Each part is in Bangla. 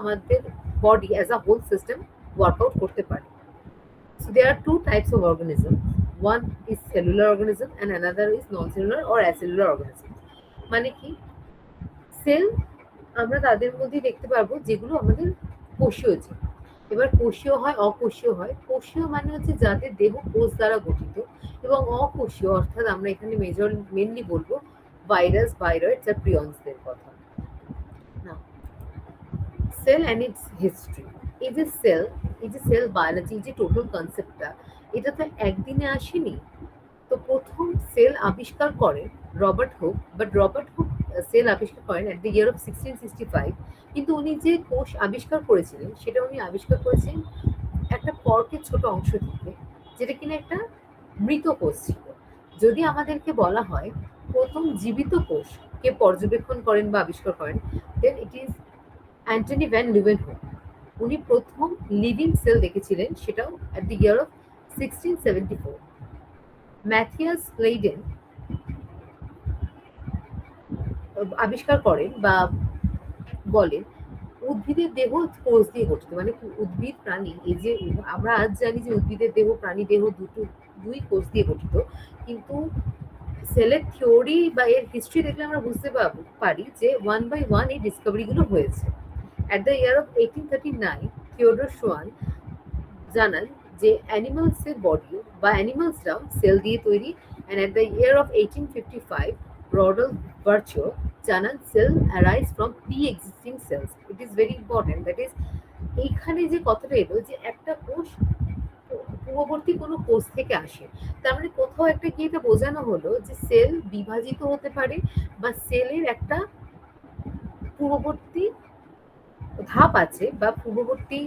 আমাদের body as a whole system work out করতে পারে। So there are two types of organisms. One is cellular organism and another is non-cellular or acellular organism. মানে কি, সেল আমরা তাদের মধ্যে দেখতে পারবো যেগুলো আমাদের কোষীয় জীব। এবার কোষীয় হয়, অকোষীয় হয়। কোষীয় মানে হচ্ছে যাদের দেহ কোষ দ্বারা গঠিত, এবং অকোষীয় অর্থাৎ আমরা এখানে মেনলি বলবো ভাইরাস, ভাইরয়েডস আর প্রিয়ন্সদের কথা। না, সেল অ্যান্ড ইটস হিস্ট্রি। এই যে সেল বায়োলজি, এই যে টোটাল কনসেপ্টটা, এটা তো একদিনে আসেনি। তো প্রথম সেল আবিষ্কার করেন Robert Hooke, but Robert Hooke cell আবিষ্কার করেন অ্যাট দ্য ইয়ার অফ 1665। কিন্তু উনি যে কোষ আবিষ্কার করেছিলেন সেটা উনি আবিষ্কার করেছেন একটা কর্কের ছোট অংশ থেকে, যেটা কিনা একটা মৃত কোষ ছিল। যদি আমাদেরকে বলা হয় প্রথম জীবিত কোষ কে পর্যবেক্ষণ করেন বা আবিষ্কার করেন, then it is Antony van Leeuwenhoek. উনি প্রথম লিভিং সেল দেখেছিলেন, সেটাও at the year of 1674। Matthias Schleiden আবিষ্কার করেন বা বলেন উদ্ভিদের দেহ কোষ দিয়ে গঠিত। মানে উদ্ভিদ প্রাণী, এই যে আমরা আজ জানি যে উদ্ভিদের দেহ প্রাণী দেহ দুই কোষ দিয়ে গঠিত, কিন্তু সেলের থিওরি বা এর হিস্ট্রি দেখলে আমরা বুঝতে পারি যে ওয়ান বাই ওয়ান এই ডিসকভারিগুলো হয়েছে। At the year of 1839 Theodor Schwann জানান যে অ্যানিমালসের বডি বা অ্যানিমালসরাও সেল দিয়ে তৈরি। And at the year of 1855 Rudolf Virchow জানান cell arise from pre existing cells. It is very important, that is এইখানে যে কথাটা এলো যে একটা কোষ পূর্ববর্তী কোনো কোষ থেকে আসে, তার মানে কোথাও একটা কি এটা বোঝানো হলো যে সেল বিভাজিত হতে পারে বা সেলের একটা পূর্ববর্তী ধাপ আছে বা পূর্ববর্তী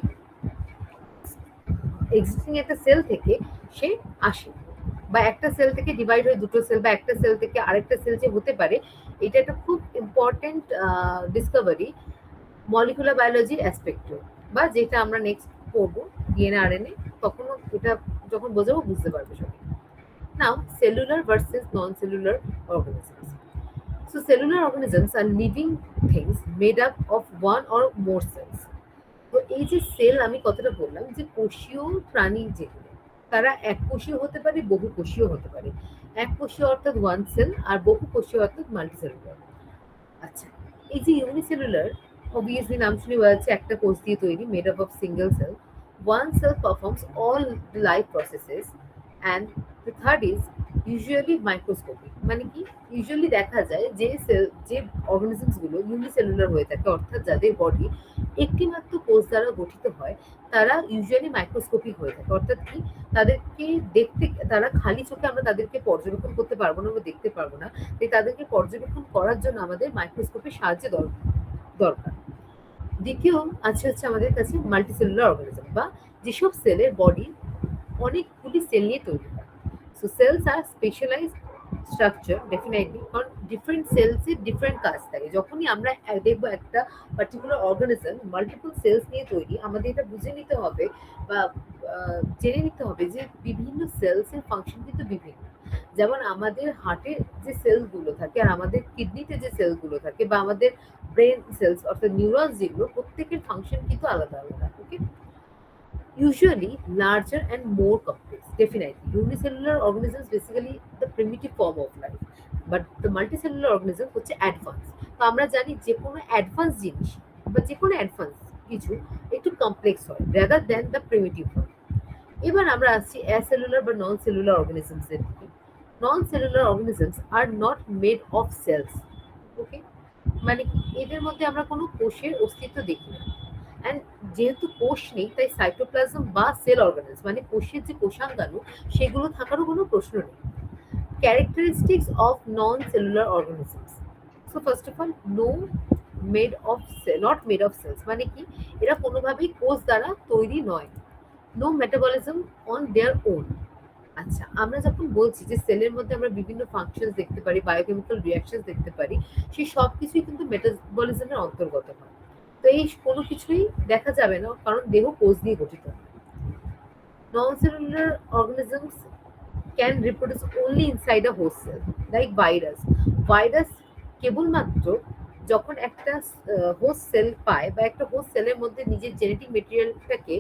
এক্সিস্টিং একটা সেল থেকে সে আসে, বা একটা সেল থেকে ডিভাইড হয়ে দুটো সেল, বা একটা সেল থেকে আরেকটা সেল যে হতে পারে, এটা একটা খুব ইম্পর্টেন্ট ডিসকভারি মলিকুলার বায়োলজির অ্যাসপেক্টে, বা যেটা আমরা নেক্সট পড়বো ডিএনএ আরএনএ, তখনও এটা যখন বোঝাবো বুঝতে পারবে সবাই। নাও cellular versus non-cellular organisms. So cellular organisms are living things made up of one or more cells. তো এই যে সেল আমি কথাটা বললাম যে কোষীয় প্রাণী যেগুলো, তারা এককোষীয় হতে পারে, বহুকোষীয় হতে পারে। এককোষীয় অর্থাৎ ওয়ান সেল, আর বহুকোষীয় অর্থাৎ মাল্টিসেলুলার। আচ্ছা, এই যে ইউনিসেলুলার, অবভিয়াসলি নাম শুনে বোঝা যাচ্ছে একটা কোষ দিয়ে তৈরি, made up of single cell. One cell performs all the life processes, and the third is usually microscopic. মানে কি, ইউজুয়ালি দেখা যায় যে সেল, যে অর্গানিজমসগুলো ইউনিসেলুলার হয়ে থাকে, অর্থাৎ যাদের বডি একটি মাত্র কোষ দ্বারা গঠিত হয়, তারা ইউজুয়ালি মাইক্রোস্কোপিক হয়ে থাকে। অর্থাৎ কি, তাদেরকে দেখতে, তারা খালি চোখে আমরা তাদেরকে পর্যবেক্ষণ করতে পারবো না বা দেখতে পারবো না, তাই তাদেরকে পর্যবেক্ষণ করার জন্য আমাদের মাইক্রোস্কোপের সাহায্য দরকার। দ্বিতীয় হচ্ছে আমাদের কাছে মাল্টিসেলুলার অর্গানিজম, বা যেসব সেলের বডি অনেকগুলি সেল নিয়ে তৈরি হয়। সো সেলস আর স্পেশালাইজড স্ট্রাকচার ডেফিনেটলি, কারণ ডিফারেন্ট সেলসের ডিফারেন্ট কাজ থাকে। যখনই আমরা দেখবো একটা পার্টিকুলার অর্গানিজম মাল্টিপল সেলস নিয়ে তৈরি, আমাদের এটা বুঝে নিতে হবে বা জেনে নিতে হবে যে বিভিন্ন সেলসের ফাংশন কিন্তু বিভিন্ন। যেমন আমাদের হার্টের যে সেলগুলো থাকে, আর আমাদের কিডনিতে যে সেলগুলো থাকে, বা আমাদের ব্রেন সেলস অর্থাৎ নিউরনস যেগুলো, প্রত্যেকের ফাংশন কিন্তু আলাদা আলাদা। ওকে, usually larger and more complex. Definitely, unicellular organisms basically the primitive form of life, but the multicellular organism হচ্ছে অ্যাডভান্স। তো আমরা জানি যে কোনো অ্যাডভান্স জিনিস বা যে কোনো অ্যাডভান্স কিছু একটু কমপ্লেক্স হয় রাদার দ্যান দ্য প্রিমিটিভ হয়। এবার আমরা আসছি অ্যাসেলুলার বা নন সেলুলার অর্গানিজমস এর দিকে। Non cellular organisms are not made of cells. Okay, মানে কি, এদের মধ্যে আমরা কোনো কোষের অস্তিত্ব দেখি না। অ্যান্ড যেহেতু কোষ নেই, তাই সাইটোপ্লাজম বা সেল অর্গানেলস মানে কোষের যে কোষাঙ্গাণু, সেগুলো থাকারও কোনো প্রশ্ন নেই। Characteristics of non cellular organisms. So first of all, not made of cells, মানে কি, এরা কোনোভাবেই কোষ দ্বারা তৈরি নয়। No metabolism on their own. আচ্ছা, আমরা যখন বলছি যে সেলের মধ্যে আমরা বিভিন্ন ফাংশনস দেখতে পারি, বায়োকেমিক্যাল রিয়াকশনস দেখতে পারি, সেই সব কিছুই কিন্তু মেটাবলিজমের অন্তর্গত হয়। তো এই কোনো কিছুই দেখা যাবে না, কারণ দেহ কোষ দিয়ে গঠিত। Non-cellular organisms can reproduce only inside a host cell, like virus. Virus কেবলমাত্র যখন একটা হোস্ট সেল পায় বা একটা হোস্ট সেলের মধ্যে নিজের জেনেটিক মেটেরিয়ালটাকে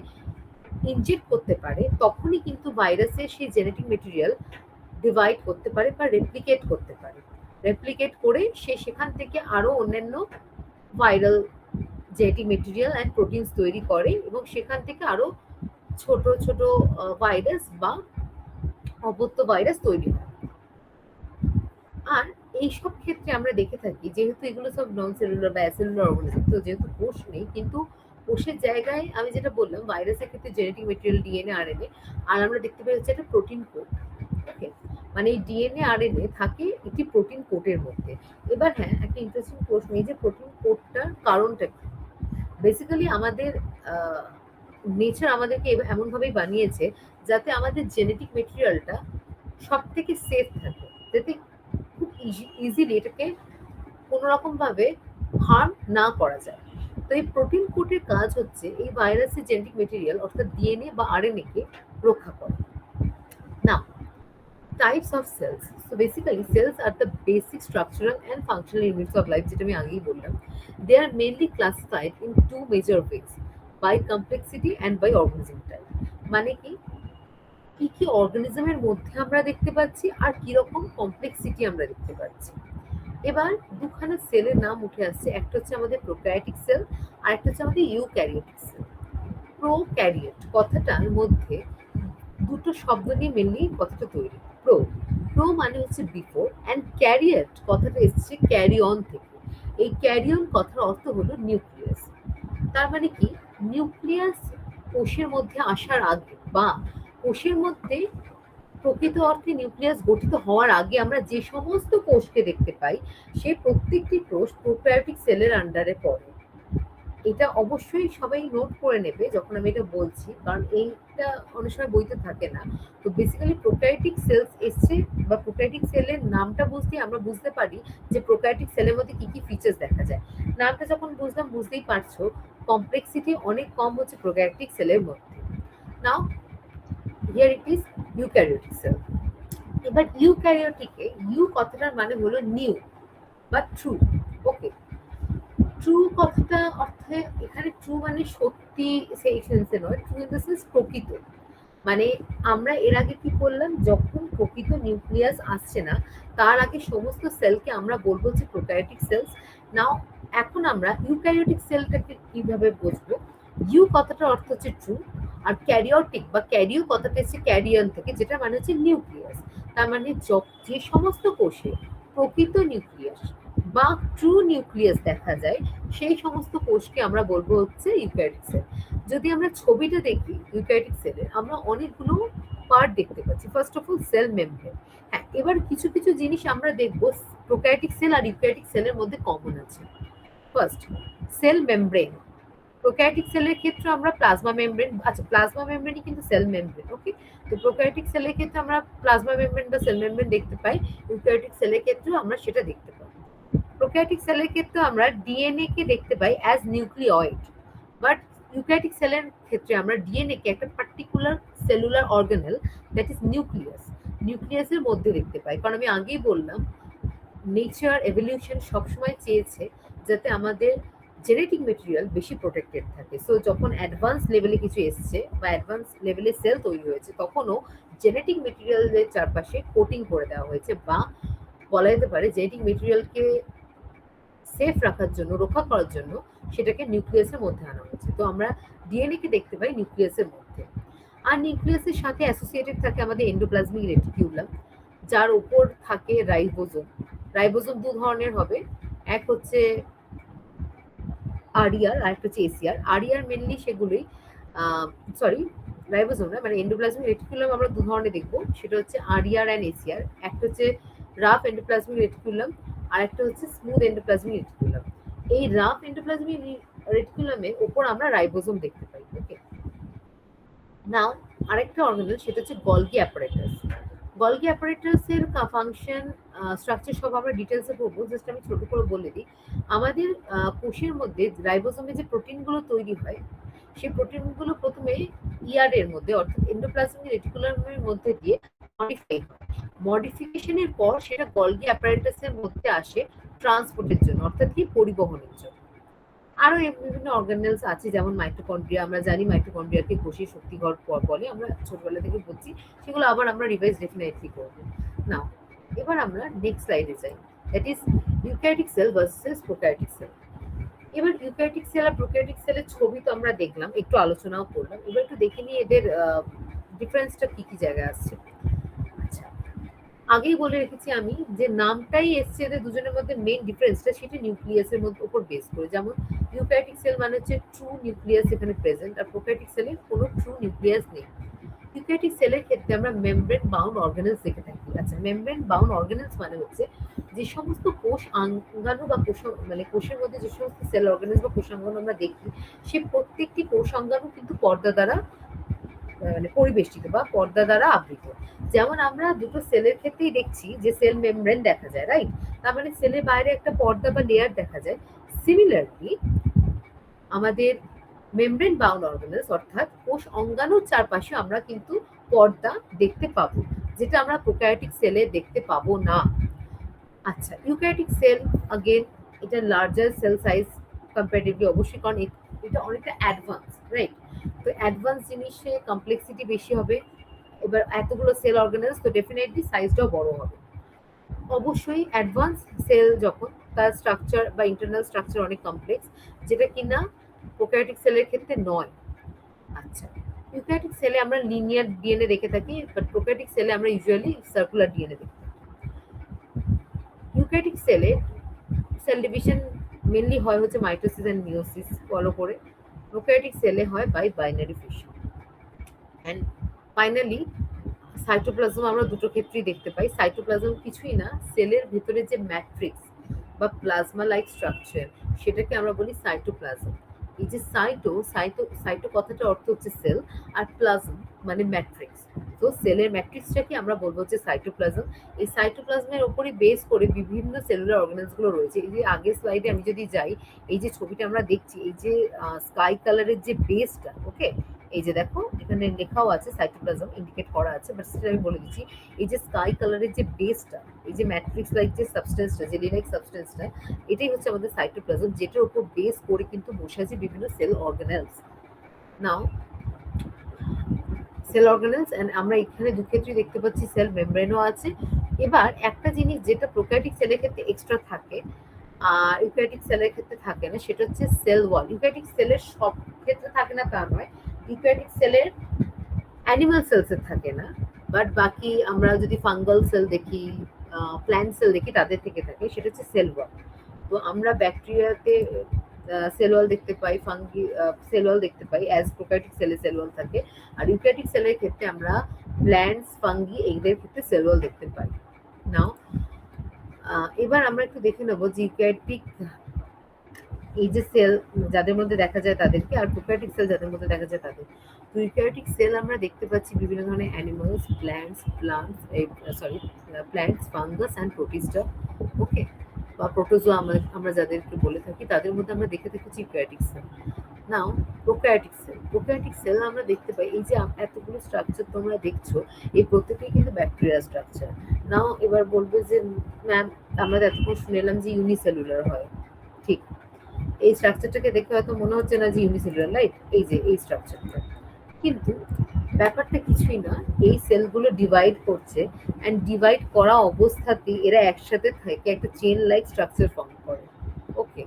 ইনজেক্ট করতে পারে, তখনই কিন্তু ভাইরাসের সেই জেনেটিক মেটেরিয়াল ডিভাইড করতে পারে বা রেপ্লিকেট করতে পারে। রেপ্লিকেট করে সে সেখান থেকে আরো অন্যান্য viral genetic material and proteins তৈরি করে এবং সেখান থেকে আরো ছোট ছোট ভাইরাস বা অপত্য ভাইরাস তৈরি হয়। আর এইসব ক্ষেত্রে আমরা দেখে থাকি, যেহেতু এগুলো সব নন সেলুলার বা অ্যাসেলুলার অর্গানিজম, তো যেহেতু কোষ নেই, কিন্তু কোষের জায়গায় আমি যেটা বললাম ভাইরাসের ক্ষেত্রে জেনেটিক মেটেরিয়াল ডিএনএ আরএনএ, আর আমরা দেখতে পাই হচ্ছে একটা প্রোটিন কোড। ওকে, মানে এই ডিএনএ আরএনএ থাকে একটি প্রোটিন কোডের মধ্যে। এবার হ্যাঁ, একটা ইন্টারেস্টিং প্রশ্ন, এই যে প্রোটিন কোডটার কারণটা কি? বেসিক্যালি আমাদের নেচার আমাদেরকে এমনভাবেই বানিয়েছে যাতে আমাদের জেনেটিক মেটেরিয়ালটা সব থেকে সেফ থাকে, যাতে খুব ইজিলি এটাকে কোনো রকম ভাবে হার্ম না করা যায়। তো এই প্রোটিন কোডের কাজ হচ্ছে এই ভাইরাসের জেনেটিক মেটেরিয়াল অর্থাৎ ডিএনএ বা আরএনএ কে রক্ষা করা। না, types of cells. So basically, cells are the basic structural and functional units of life, যেটা আমি আগেই বললাম। They are mainly classified in two major ways, by complexity and by organism type. মানে কি কি কি অর্গানিজমের মধ্যে আমরা দেখতে পাচ্ছি আর কি রকম কমপ্লেক্সিটি আমরা দেখতে পাচ্ছি। এবার দুখানা সেলের নাম উঠে আসছে, একটা হচ্ছে আমাদের প্রোক্যারিওটিক সেল আর একটা হচ্ছে আমাদের ইউক্যারিওটিক সেল। প্রোক্যারিওট কথাটার মধ্যে দুটো শব্দ নিয়ে মেনলি কথাটা তৈরি। প্রো প্রো মানে হচ্ছে বিফোর, অ্যান্ড ক্যারিয়েট কথাটা এসছে ক্যারি অন থেকে। এই ক্যারি অন কথার অর্থ হলো নিউক্লিয়াস। তার মানে কি, নিউক্লিয়াস কোষের মধ্যে আসার আগে বা কোষের মধ্যে প্রকৃত অর্থে নিউক্লিয়াস গঠিত হওয়ার আগে আমরা যে সমস্ত কোষকে দেখতে পাই, সে প্রত্যেকটি কোষ প্রোক্যারিওটিক সেলের আন্ডারে পড়ে। এটা অবশ্যই সবাই নোট করে নেবে যখন আমি এটা বলছি, কারণ এইটা অনেক সময় বইতে থাকে না। তো বেসিক্যালি প্রোক্যারিওটিক সেলস এসছে বা প্রোক্যারিওটিক সেলের নামটা বুঝতে আমরা বুঝতে পারি যে প্রোক্যারিওটিক সেলের মধ্যে কি কি ফিচার্স দেখা যায়। নামটা যখন বুঝলাম, বুঝতেই পারছো কমপ্লেক্সিটি অনেক কম হচ্ছে প্রোক্যারিওটিক সেলের মধ্যে। Now here it is eukaryotic cell. এবার ইউক্যারিওটিকে, ইউ কথাটার মানে হলো নিউ বা ট্রু। ওকে, ট্রু কথাটা অর্থে এখানে ট্রু মানে সত্যি সেই সেন্সে নয়, ট্রু ইন দ্য সেন্স প্রকৃত। মানে আমরা এর আগে কি বললাম, যখন প্রকৃত নিউক্লিয়াস আসছে না তার আগে সমস্ত সেলকে আমরা বলবো হচ্ছে প্রোক্যারিওটিক সেলস। নাও এখন আমরা ইউক্যারিওটিক সেলটাকে কিভাবে বুঝবো? ইউ কথাটার অর্থ হচ্ছে ট্রু, আর ক্যারিওটিক বা ক্যারিও কথাটা হচ্ছে ক্যারিয়ন থেকে, যেটা মানে হচ্ছে নিউক্লিয়াস। তার মানে যে সমস্ত কোষে প্রকৃত নিউক্লিয়াস বা ট্রু নিউক্লিয়াস দেখা যায়, সেই সমস্ত কোষকে আমরা বলবো হচ্ছে ইউক্যারিওটিক সেল। যদি আমরা ছবিটা দেখি ইউক্যারিওটিক সেলের, আমরা অনেকগুলো পার্ট দেখতে পাচ্ছি। First of all cell membrane. হ্যাঁ, এবার কিছু কিছু জিনিস আমরা দেখবো প্রোক্যারিওটিক সেল আর ইউক্যারিওটিক সেলের মধ্যে কমন আছে। First, cell membrane. প্রোক্যারিওটিক সেলের ক্ষেত্রে আমরা প্লাজমা মেমব্রেন, আচ্ছা প্লাজমা মেমব্রেনই কিন্তু সেল মেমব্রেন। ওকে, তো প্রোক্যারিওটিক সেলের ক্ষেত্রে আমরা প্লাজমা মেমব্রেন বা সেল মেমব্রেন দেখতে পাই, ইউক্যারিওটিক সেলের ক্ষেত্রেও আমরা সেটা দেখতে পাই। প্রোক্যারিওটিক সেলের ক্ষেত্রে আমরা ডিএনএ কে দেখতে পাই অ্যাজ নিউক্লিয়েড, বাট ইউক্যারিওটিক সেলের ক্ষেত্রে আমরা ডিএনএ কে একটা particular cellular organelle, that is nucleus, নিউক্লিয়াসের মধ্যে দেখতে পাই। কারণ আমি আগেই বললাম নেচার এভলিউশন সবসময় চেয়েছে যাতে আমাদের জেনেটিক মেটেরিয়াল বেশি প্রোটেক্টেড থাকে। সো যখন অ্যাডভান্স লেভেলে কিছু এসছে বা অ্যাডভান্স লেভেলে সেল তৈরি হয়েছে, তখনও জেনেটিক মেটেরিয়ালের চারপাশে কোটিং করে দেওয়া হয়েছে, বা বলা যেতে পারে জেনেটিক মেটেরিয়ালকে সেফ রাখার জন্য, রক্ষা করার জন্য সেটাকে নিউক্লিয়াসের মধ্যে আনা হয়েছে। তো আমরা ডিএনএ কে দেখতে পাই নিউক্লিয়াসের মধ্যে। আর নিউক্লিয়াসের সাথে অ্যাসোসিয়েটেড থাকে আমাদের এন্ডোপ্লাজমিক রেটিকুলাম, যার উপর থাকে রাইবোজোম। রাইবোজোম দু ধরনের হবে, এক হচ্ছে আরইআর আর একটা হচ্ছে এসিআর। আরইআর মেনলি সেগুলোই, সরি রাইবোজোম না, মানে এন্ডোপ্লাজমিক রেটিকুলাম আমরা দু ধরনের দেখবো, সেটা হচ্ছে আরইআর অ্যান্ড এসিআর। একটা হচ্ছে রাফ এন্ডোপ্লাজমিক রেটিকুলাম আর একটা হচ্ছে স্মুথ এন্ডোপ্লাজমিক রেটিকুলাম। এই রাফ এন্ডোপ্লাজমিক রেটিকুলামের ওপর আমরা রাইবোজোম দেখতে পাই। ওকে, নাও আরেকটা অর্গানেল, সেটা হচ্ছে গলগি অ্যাপারেটাস। গলগি অ্যাপারেটাসের ফাংশন, স্ট্রাকচার সব আমরা ডিটেলসে পড়বো, জাস্ট আমি ছোট করে বলে দিই। আমাদের কোষের মধ্যে রাইবোজোমে যে প্রোটিনগুলো তৈরি হয়, সেই প্রোটিনগুলো প্রথমে ইআর এর মধ্যে অর্থাৎ এন্ডোপ্লাজমিক রেটিকুলামের মধ্যে দিয়ে মডিফাই হয়। মডিফিকেশনের পর সেটা গলগি অ্যাপারেটাসের মধ্যে আসে ট্রান্সপোর্টের জন্য, অর্থাৎ কি পরিবহনের জন্য। আরো বিভিন্ন অর্গানেলস আছে যেমন মাইটোকন্ড্রিয়া, আমরা জানি মাইটোকন্ড্রিয়াকে কোষের শক্তিঘর বলে, আমরা ছোটবেলা থেকে বলছি, সেগুলো আবার আমরা রিভাইজ ডেফিনেটলি করবো। নাও এবার আমরা নেক্সট স্লাইডে যাই, that is eukaryotic sell versus prokaryotic sell. এবার ইউক্যারিওটিক সেল আর প্রোক্যারিওটিক সেলের ছবি তো আমরা দেখলাম, একটু আলোচনাও করলাম, এবার একটু দেখে নিই এদের ডিফারেন্সটা কি কি জায়গায় আসছে। আচ্ছা, আগেই বলে রেখেছি আমি যে নামটাই এসছে এদের দুজনের মধ্যে, মেইন ডিফারেন্সটা সেটা নিউক্লিয়াসের মধ্যে উপর বেস করে। যেমন ইউক্যারিওটিক সেল মানে হচ্ছে ট্রু নিউক্লিয়াস এখানে প্রেজেন্ট, আর প্রোক্যারিওটিক সেলে কোনো ট্রু নিউক্লিয়াস নেই। ইউক্যারিওটিক সেলের ক্ষেত্রে আমরা মেমব্রেন বাউন্ড অর্গানেলস দেখে থাকি। আচ্ছা, মেমব্রেন বাউন্ড অর্গানেলস মানে হচ্ছে যে সমস্ত কোষ অঙ্গাণু বা কোষ, মানে কোষের মধ্যে যে সমস্ত সেল অর্গানেলস বা কোষাঙ্গাণু আমরা দেখি, সে প্রত্যেকটি কোষাঙ্গাণু কিন্তু পর্দা দ্বারা মানে পরিবেষ্টিত বা পর্দা দ্বারা আবৃত। যেমন আমরা দুটো সেলের ক্ষেত্রেই দেখছি যে সেল মেমব্রেন দেখা যায়, রাইট? তার মানে সেলের বাইরে একটা পর্দা বা লেয়ার দেখা যায়। সিমিলারলি আমাদের মেমব্রেন বাউন্ড অর্গানেলস অর্থাৎ কোষ অঙ্গাণুর চারপাশে আমরা কিন্তু পর্দা দেখতে পাবো, যেটা আমরা প্রোক্যারিওটিক সেলে দেখতে পাবো না। আচ্ছা, ইউক্যারিওটিক সেল अगेन এটা লার্জার সেল সাইজ কম্পারেটিভলি, অবশ্যই, কারণ এটা অনেকটা অ্যাডভান্স, রাইট? তো অ্যাডভান্স জিনিসে কমপ্লেক্সিটি বেশি হবে। এবার এতগুলো সেল অর্গানেলস, তো ডেফিনেটলি সাইজটাও বড় হবে। অবশ্যই অ্যাডভান্স সেল যখন, তার স্ট্রাকচার বা ইন্টারনাল স্ট্রাকচার অনেক কমপ্লেক্স, যেটা কিনা প্রোক্যারিওটিক সেলের ক্ষেত্রে নয়। আচ্ছা, ইউক্যারিওটিক সেলে আমরা লিনিয়ার ডিএনএ দেখে থাকি, বাট প্রোক্যারিওটিক সেলে আমরা ইউজুয়ালি সার্কুলার ডিএনএ দেখি। ইউক্যারিওটিক সেলে সেল ডিভিশন মেনলি হয় হচ্ছে মাইটোসিস এন্ড মিয়োসিস ফলো করে। প্রোক্যারিওটিক সেলে হয় by binary fission. And finally cytoplasm আমরা দুটো ক্ষেত্রেই দেখতে পাই। সাইটোপ্লাজম কিছুই না, সেলের ভিতরে যে ম্যাট্রিক্স বা প্লাজমা লাইক স্ট্রাকচার, সেটাকে আমরা বলি সাইটোপ্লাজম। এই যে সাইটো কথাটার অর্থ হচ্ছে সেল, আর প্লাজম মানে ম্যাট্রিক্স। তো সেলের ম্যাট্রিক্সটাকে আমরা বলবো হচ্ছে সাইটোপ্লাজম। এই সাইটোপ্লাজমের ওপরই বেস করে বিভিন্ন সেলুলার অর্গানেলস গুলো রয়েছে। এই যে আগের স্লাইডে আমি যদি যাই, এই যে ছবিটা আমরা দেখছি, এই যে স্কাই কালারের যে বেসটা, ওকে, এই যে দেখো এখানে লেখাও আছে সাইটোপ্লাজম ইন্ডিকেট করা আছে, বাট সেটা আমি বলে দিচ্ছি। এই যে স্কাই কালারের যে বেসটা, এই যে ম্যাট্রিক্স লাইক যে সাবস্টেন্সটা, জেলি লাইক সাবস্টেন্সটা, এটাই হচ্ছে আমাদের সাইটোপ্লাজম, যেটার উপর বেস করে কিন্তু বসে আছে বিভিন্ন cell organelles. Now cell organelles, and আমরা এখানে দু ক্ষেত্রেই দেখতে পাচ্ছি সেল মেমব্রেনও আছে। এবার একটা জিনিস যেটা প্রোক্যারিওটিক সেলের ক্ষেত্রে এক্সট্রা থাকে আর ইউক্যারিওটিক সেলের ক্ষেত্রে থাকে না, সেটা হচ্ছে সেল ওয়াল। ইউক্যারিওটিক সেলের সব ক্ষেত্রে থাকে না তা নয়, ইউক্যারিওটিক সেলের অ্যানিমাল সেলসের থাকে না, বাট বাকি আমরা যদি ফাঙ্গাল সেল দেখি, প্ল্যান্ট সেল দেখি, তাদের থেকে থাকে, সেটা হচ্ছে সেল ওয়াল। তো আমরা ব্যাকটেরিয়াতে সেল ওয়াল দেখতে পাই, ফাঙ্গি সেল ওয়াল দেখতে পাই, অ্যাজ প্রোক্যারিওটিক সেলে সেল ওয়াল থাকে। আর ইউক্যারিওটিক সেলের ক্ষেত্রে আমরা প্ল্যান্টস, ফাঙ্গি এদের ক্ষেত্রে সেল ওয়াল দেখতে পাই। নাও এবার আমরা একটু দেখে নেবো যে ইউক্যারিওটিক এই যে সেল যাদের মধ্যে দেখা যায় তাদেরকে, আর প্রোক্যারিওটিক সেল যাদের মধ্যে দেখা যায় তাদের। তো ইউক্যারিওটিক সেল আমরা দেখতে পাচ্ছি বিভিন্ন ধরনের animals, plants, fungus and protista, okay, বা প্রোটোজোয়া আমরা যাদেরকে বলে থাকি, তাদের মধ্যে আমরা দেখে থাকি ইউক্যারিওটিক সেল। নাও প্রোক্যারিওটিক সেল আমরা দেখতে পাই, এই যে এতগুলো স্ট্রাকচার তোমরা দেখছো, এই প্রত্যেকটাই কিন্তু ব্যাকটেরিয়া স্ট্রাকচার। নাও এবার বলবো যে ম্যাম আমরা এতক্ষণ শুনে এলাম যে ইউনিসেলুলার হয়, ঠিক। এই স্ট্রাকচারটাকে দেখে হয়তো মনে হচ্ছে না যে ইউনিসেলুলার, রাইট? এই যে এই স্ট্রাকচারটা, কিন্তু ব্যাপারটা কিছুই না, এই সেলগুলো ডিভাইড করছে, অ্যান্ড ডিভাইড করা অবস্থাতেই এরা একসাথে থেকে একটা চেন লাইক স্ট্রাকচার ফর্ম করে, ওকে।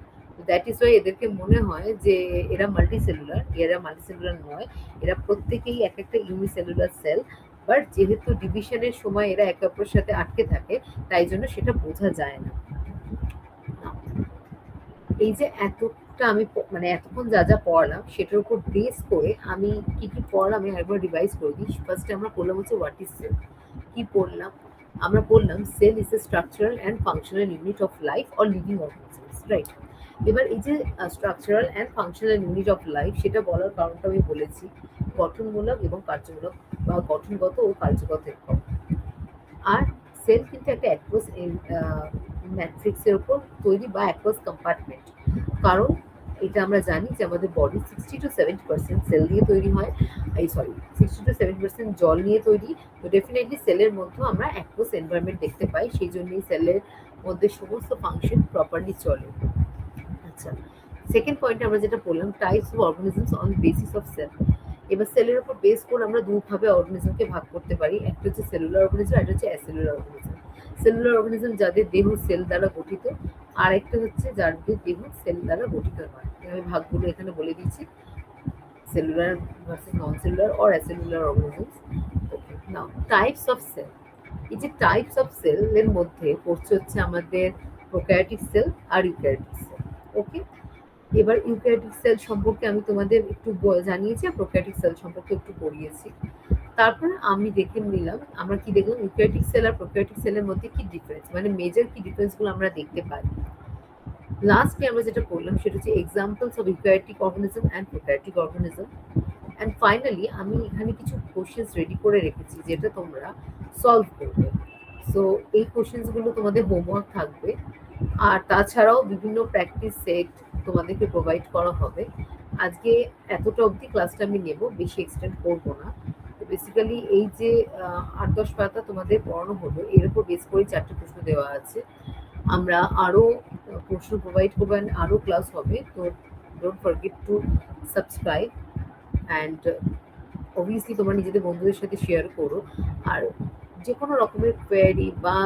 দ্যাট ইজ ওয়াই এদেরকে মনে হয় যে এরা মাল্টিসেলুলার নয়, এরা প্রত্যেকেই এক একটা ইউনিসেলুলার সেল, বাট যেহেতু ডিভিশনের সময় এরা একে অপরের সাথে আটকে থাকে, তাই জন্য সেটা বোঝা যায় না। এই যে এতটা আমি মানে এতক্ষণ যা যা পড়লাম সেটার উপর বেস করে আমি কি কি পড়লাম আমি একবার রিভাইজ করে দিই। ফার্স্টে আমরা পড়লাম হচ্ছে হোয়াট ইজ সেল। কি পড়লাম? আমরা বললাম cell is a structural and functional unit of life or living organisms, right? এবার এই যে structural and functional unit of life, সেটা বলার কারণটা আমি বলেছি, গঠনমূলক এবং কার্যমূলক, বা গঠনগত ও কার্যগত একক। আর সেল কিন্তু একটা অ্যাক্রোস ম্যাট্রিক্সের উপর তৈরি বা অ্যাক্রোস কম্পার্টমেন্ট, কারণ এটা আমরা জানি যে আমাদের বডি 60-70% সেল দিয়ে তৈরি হয়, 60-70% জল নিয়ে তৈরি। তো ডেফিনেটলি সেলের মধ্যেও আমরা অ্যাকুয়াস এনভায়রনমেন্ট দেখতে পাই, সেই জন্যই সেলের মধ্যে সমস্ত ফাংশন প্রপারলি চলে। আচ্ছা, সেকেন্ড পয়েন্টে আমরা যেটা বললাম, types of organisms on basis of cell. এবার সেলের উপর বেস করে আমরা দুভাবে অর্গানিজমকে ভাগ করতে পারি, একটা হচ্ছে সেলুলার অর্গানিজম, একটা হচ্ছে অ্যাসেলুলার অর্গানিজম। সেলুলার অর্গানিজম যাদের দেহ সেল দ্বারা গঠিত, আর একটা হচ্ছে যাদের দেহ সেল দ্বারা গঠিত নয়। আমি ভাগগুলো এখানে বলে দিচ্ছি, cellular versus non cellular or acellular organisms. Okay, now types of cell. এই যে টাইপস অফ সেলের মধ্যে পড়ছে হচ্ছে আমাদের প্রোক্যারিওটিক সেল আর ইউক্যারিওটিক সেল। ওকে, এবার ইউক্যারিওটিক সেল সম্পর্কে আমি তোমাদের একটু জানিয়েছি, আর প্রোক্যারিওটিক সেল সম্পর্কে একটু পড়িয়েছি। তারপরে আমি দেখে নিলাম, আমরা কি দেখলাম, ইউক্যারিওটিক সেল আর প্রোক্যারিওটিক সেলের মধ্যে কি ডিফারেন্স, মানে মেজর কি ডিফারেন্সগুলো আমরা দেখতে পাই। লাস্টে আমরা যেটা করলাম সেটা হচ্ছে examples of eukaryotic organism and prokaryotic organism. And finally আমি এখানে কিছু কোশ্চেন্স রেডি করে রেখেছি যেটা তোমরা সলভ করবে। সো এই কোশ্চেন্সগুলো তোমাদের হোমওয়ার্ক থাকবে, আর তাছাড়াও বিভিন্ন প্র্যাকটিস সেট তোমাদেরকে প্রোভাইড করা হবে। আজকে এতটা অবধি ক্লাসটা আমি নেব, বেশি এক্সটেন্ড করবো না। তো বেসিক্যালি এই যে 8-10 পাতা তোমাদের পড়ানো হলো, এর উপর বেস করে 4টে প্রশ্ন দেওয়া আছে। আমরা আরও প্রশ্ন প্রোভাইড করবো, আরও ক্লাস হবে। তো don't forget to subscribe, and obviously তোমরা নিজেদের বন্ধুদের সাথে শেয়ার করো। আর যে কোনো রকমের কোয়েরি বা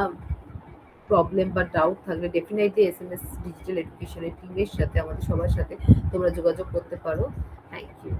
প্রবলেম বা ডাউট থাকলে ডেফিনেটলি SMS ডিজিটাল এডুকেশনের টিমের সাথে, আমাদের সবার সাথে তোমরা যোগাযোগ করতে পারো। Thank you.